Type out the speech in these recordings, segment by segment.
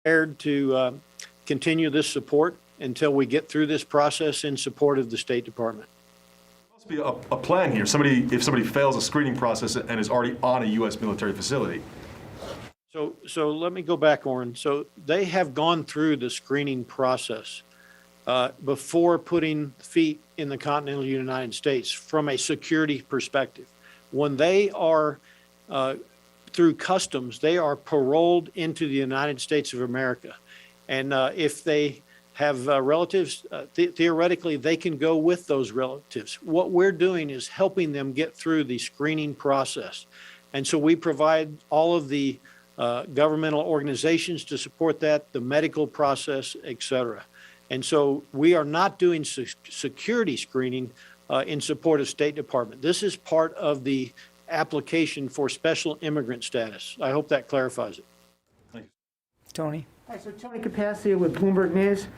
prepared to continue this support until we get through this process in support of the State Department. There must be a plan here. If somebody fails a screening process and is already on a U.S. military facility. So let me go back, Orrin. So they have gone through the screening process before putting feet in the continental United States from a security perspective. When they are through customs, they are paroled into the United States of America. And if they have relatives, theoretically, they can go with those relatives. What we're doing is helping them get through the screening process. And so we provide all of the governmental organizations to support that, the medical process, et cetera. And so we are not doing security screening in support of State Department. This is part of the application for special immigrant status. I hope that clarifies it. Thank you. Tony. Hi, so Tony Capaccio with Bloomberg News.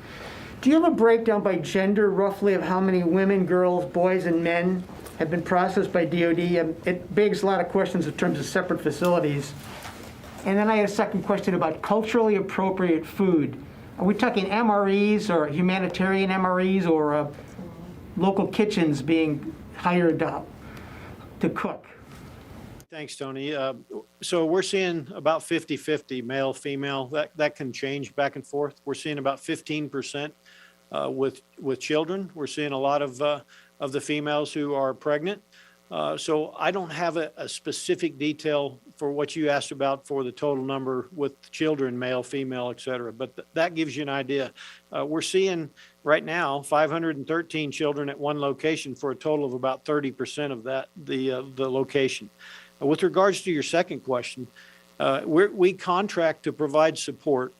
Do you have a breakdown by gender, roughly, of how many women, girls, boys, and men have been processed by DOD? It begs a lot of questions in terms of separate facilities. And then I had a second question about culturally appropriate food. Are we talking MREs or humanitarian MREs or local kitchens being hired to cook? Thanks, Tony. So we're seeing about 50-50 male, female. That can change back and forth. We're seeing about 15% with children. We're seeing a lot of the females who are pregnant. So I don't have a specific detail for what you asked about for the total number with children, male, female, et cetera. But that gives you an idea. We're seeing right now 513 children at one location for a total of about 30% of that, the location. With regards to your second question, we contract to provide support,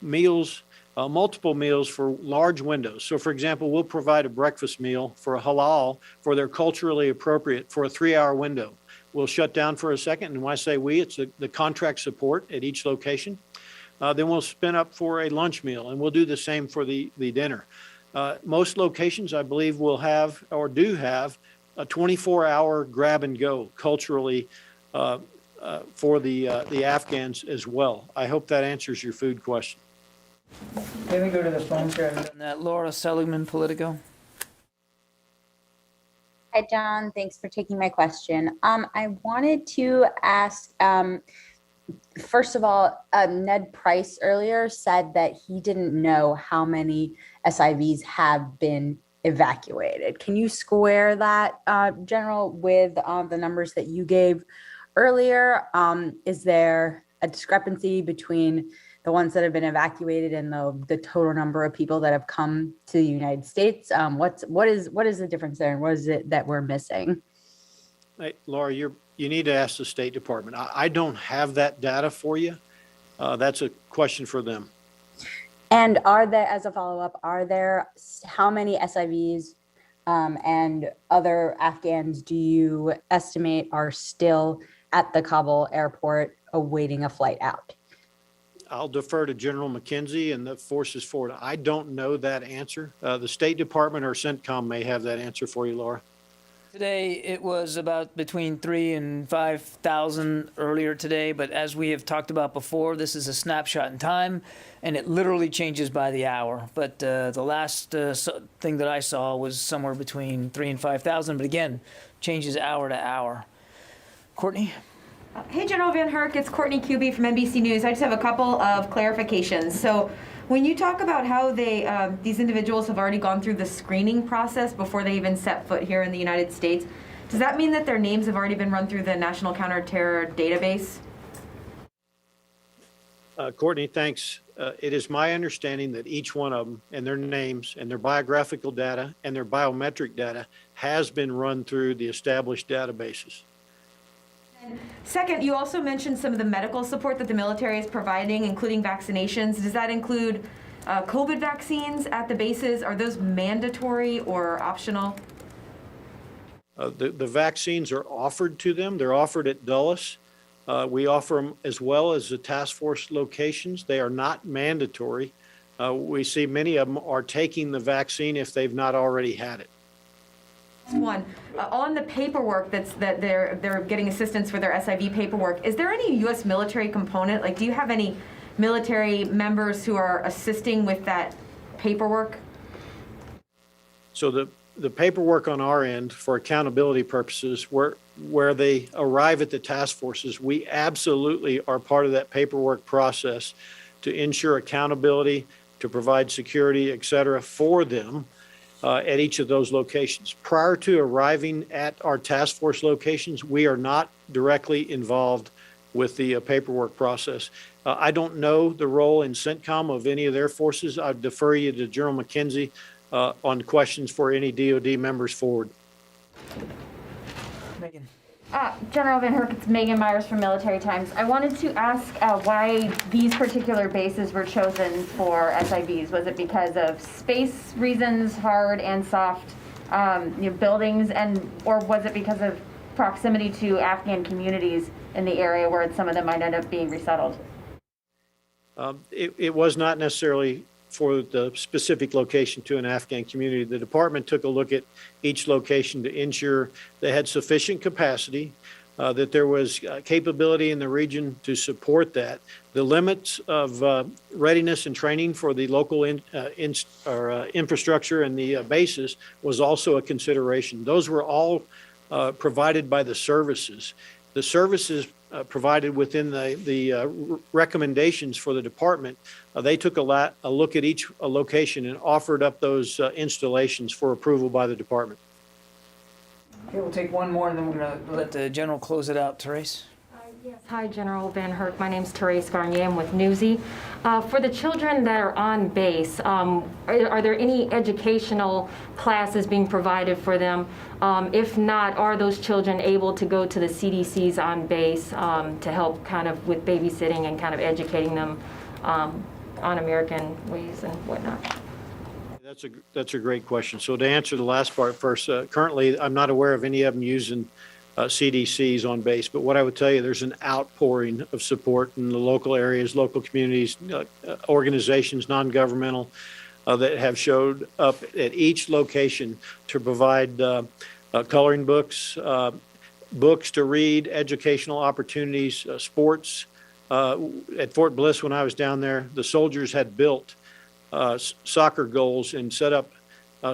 meals, multiple meals for large windows. So, for example, we'll provide a breakfast meal for a halal for their culturally appropriate for a 3-hour window. We'll shut down for a second, and when I say we, it's the contract support at each location. Then we'll spin up for a lunch meal, and we'll do the same for the dinner. Most locations, I believe, will have or do have a 24-hour grab and go culturally for the Afghans as well. I hope that answers your food question. Let me go to the phone here. Laura Seligman, Politico. Hi, John. Thanks for taking my question. I wanted to ask, first of all, Ned Price earlier said that he didn't know how many SIVs have been evacuated. Can you square that, General, with the numbers that you gave earlier? Is there a discrepancy between the ones that have been evacuated and the total number of people that have come to the United States? What is the difference there, and what is it that we're missing? Hey, Laura, you need to ask the State Department. I don't have that data for you. That's a question for them. And as a follow-up, how many SIVs and other Afghans do you estimate are still at the Kabul airport awaiting a flight out? I'll defer to General McKenzie and the forces forward. I don't know that answer. The State Department or CENTCOM may have that answer for you, Laura. Today it was about between 3,000 and 5,000 earlier today, but as we have talked about before, this is a snapshot in time, and it literally changes by the hour. But the last thing that I saw was somewhere between 3,000 and 5,000, but again, changes hour to hour. Courtney? Hey, General VanHerck, it's Courtney Kirby from NBC News. I just have a couple of clarifications. So when you talk about how these individuals have already gone through the screening process before they even set foot here in the United States, does that mean that their names have already been run through the National Counterterror Database? Courtney, thanks. It is my understanding that each one of them and their names and their biographical data and their biometric data has been run through the established databases. Second, you also mentioned some of the medical support that the military is providing, including vaccinations. Does that include COVID vaccines at the bases? Are those mandatory or optional? The vaccines are offered to them. They're offered at Dulles. We offer them as well as the task force locations. They are not mandatory. We see many of them are taking the vaccine if they've not already had it. One, on the paperwork that they're getting assistance for their SIV paperwork, is there any U.S. military component? Like, do you have any military members who are assisting with that paperwork? So the paperwork on our end for accountability purposes, where they arrive at the task forces, we absolutely are part of that paperwork process to ensure accountability, to provide security, et cetera, for them at each of those locations. Prior to arriving at our task force locations, we are not directly involved with the paperwork process. I don't know the role in CENTCOM of any of their forces. I'd defer you to General McKenzie on questions for any DoD members forward. Megan. General VanHerck, it's Megan Myers from Military Times. I wanted to ask why these particular bases were chosen for SIVs. Was it because of space reasons, hard and soft buildings, or was it because of proximity to Afghan communities in the area where some of them might end up being resettled? It was not necessarily for the specific location to an Afghan community. The department took a look at each location to ensure they had sufficient capacity, that there was capability in the region to support that. The limits of readiness and training for the local infrastructure and the bases was also a consideration. Those were all provided by the services. The services provided within the recommendations for the department, they took a look at each location and offered up those installations for approval by the department. Okay, we'll take one more and then we're going to let the general close it out. Therese? Yes. Hi, General VanHerck. My name's Therese Garnier. I'm with Newsy. For the children that are on base, are there any educational classes being provided for them? If not, are those children able to go to the CDCs on base to help kind of with babysitting and kind of educating them on American ways and whatnot? That's a great question. So to answer the last part first, currently I'm not aware of any of them using CDCs on base, but what I would tell you, there's an outpouring of support in the local areas, local communities, organizations, non-governmental, that have showed up at each location to provide coloring books, books to read, educational opportunities, sports. At Fort Bliss, when I was down there, the soldiers had built soccer goals and set up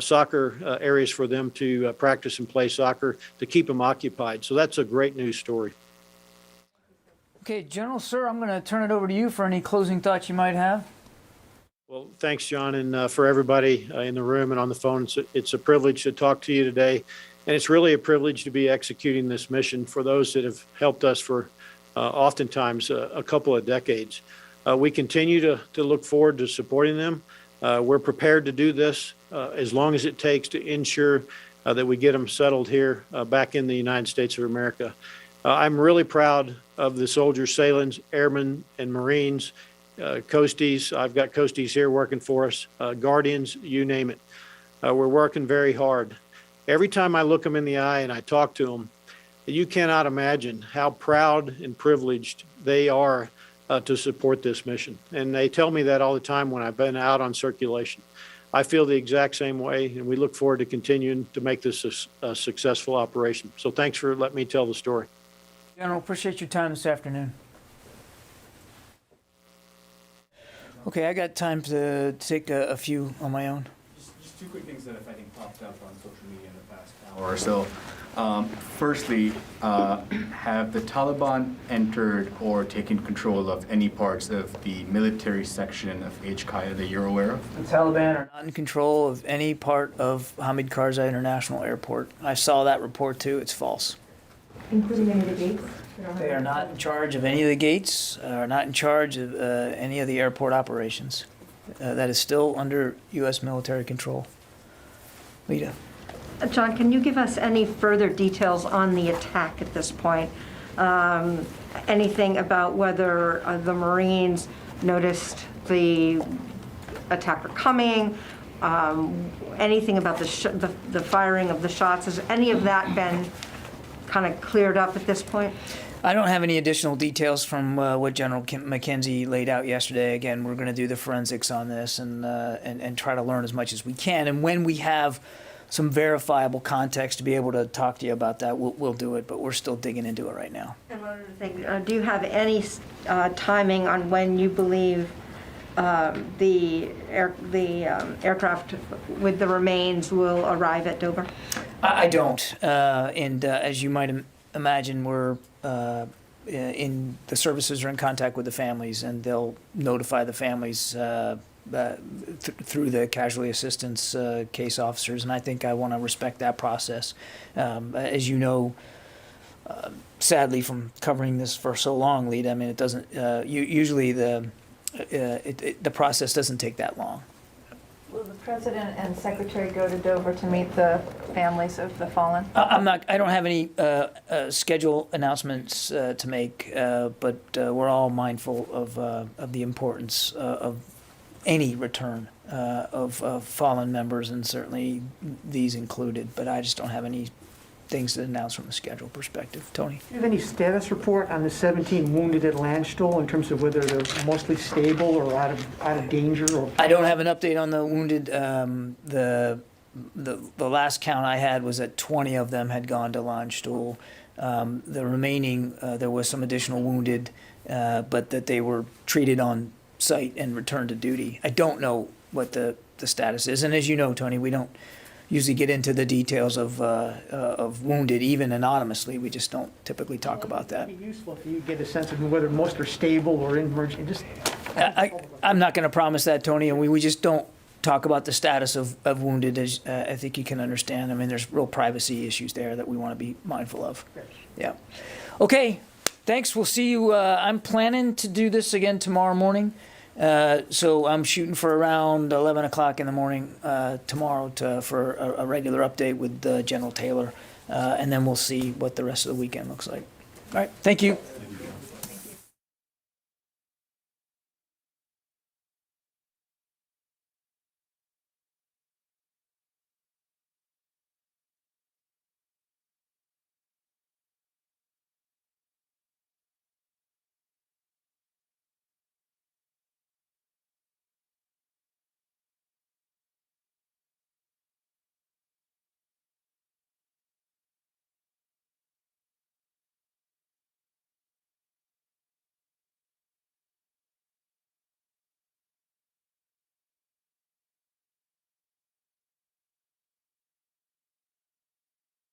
soccer areas for them to practice and play soccer to keep them occupied. So that's a great news story. Okay, General, sir, I'm going to turn it over to you for any closing thoughts you might have. Well, thanks, John, and for everybody in the room and on the phone. It's a privilege to talk to you today, and it's really a privilege to be executing this mission for those that have helped us for oftentimes a couple of decades. We continue to look forward to supporting them. We're prepared to do this as long as it takes to ensure that we get them settled here back in the United States of America. I'm really proud of the soldiers, sailors, airmen, and Marines, Coasties. I've got Coasties here working for us, Guardians, you name it. We're working very hard. Every time I look them in the eye and I talk to them, you cannot imagine how proud and privileged they are to support this mission. And they tell me that all the time when I've been out on circulation. I feel the exact same way, and we look forward to continuing to make this a successful operation. So thanks for letting me tell the story. General, appreciate your time this afternoon. Okay, I got time to take a few on my own. Just two quick things that I think popped up on social media in the past hour or so. Firstly, have the Taliban entered or taken control of any parts of the military section of HKIA that you're aware of? The Taliban are not in control of any part of Hamid Karzai International Airport. I saw that report too. It's false. Including any of the gates? They are not in charge of any of the gates, are not in charge of any of the airport operations. That is still under U.S. military control. Lita. John, can you give us any further details on the attack at this point? Anything about whether the Marines noticed the attacker coming? Anything about the firing of the shots? Has any of that been kind of cleared up at this point? I don't have any additional details from what General McKenzie laid out yesterday. Again, we're going to do the forensics on this and try to learn as much as we can. And when we have some verifiable context to be able to talk to you about that, we'll do it, but we're still digging into it right now. And one other thing, do you have any timing on when you believe the aircraft with the remains will arrive at Dover? I don't, and as you might imagine, we're in the services are in contact with the families, and they'll notify the families through the casualty assistance case officers, and I think I want to respect that process. As you know, sadly, from covering this for so long, Lita, I mean, it doesn't. Usually, the process doesn't take that long. Will the president and secretary go to Dover to meet the families of the fallen? I don't have any schedule announcements to make, but we're all mindful of the importance of any return of fallen members, and certainly these included. But I just don't have any things to announce from a schedule perspective. Tony? Do you have any status report on the 17 wounded at Landstuhl in terms of whether they're mostly stable or out of danger? Or I don't have an update on the wounded. The last count I had was that 20 of them had gone to Landstuhl. The remaining, there was some additional wounded, but that they were treated on site and returned to duty. I don't know what the status is, and as you know, Tony, we don't usually get into the details of wounded, even anonymously. We just don't typically talk about that. It'd be useful if you get a sense of whether most are stable or in emergency. Just I'm not going to promise that, Tony, and we just don't talk about the status of wounded, as I think you can understand. I mean, there's real privacy issues there that we want to be mindful of. Yeah. Okay, thanks. We'll see you. I'm planning to do this again tomorrow morning. So I'm shooting for around 11 o'clock in the morning tomorrow for a regular update with General Taylor, and then we'll see what the rest of the weekend looks like. All right, thank you.